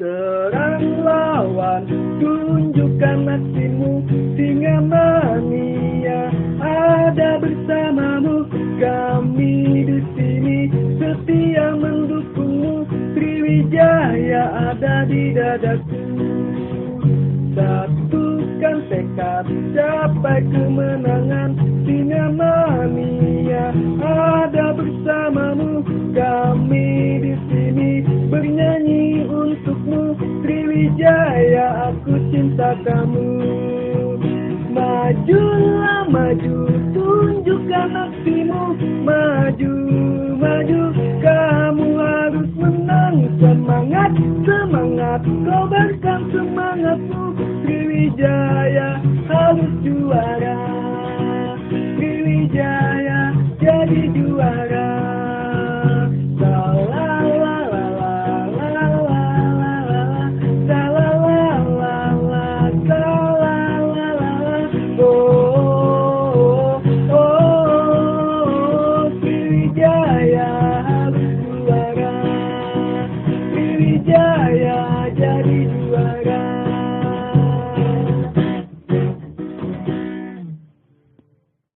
serang lawan, tunjukkan aksimu, singa mania ada bersamamu. Kami di sini setia mendukungmu, Sriwijaya ada di dadaku. Satukan tekad, capai kemenangan, singa mania ada bersamamu. Kami di sini bernyanyi untukmu, Sriwijaya aku cinta kamu. Majulah maju, tunjukkan aksimu, maju, maju, kamu harus menang. Semangat, semangat, kobarkan semangatmu, Sriwijaya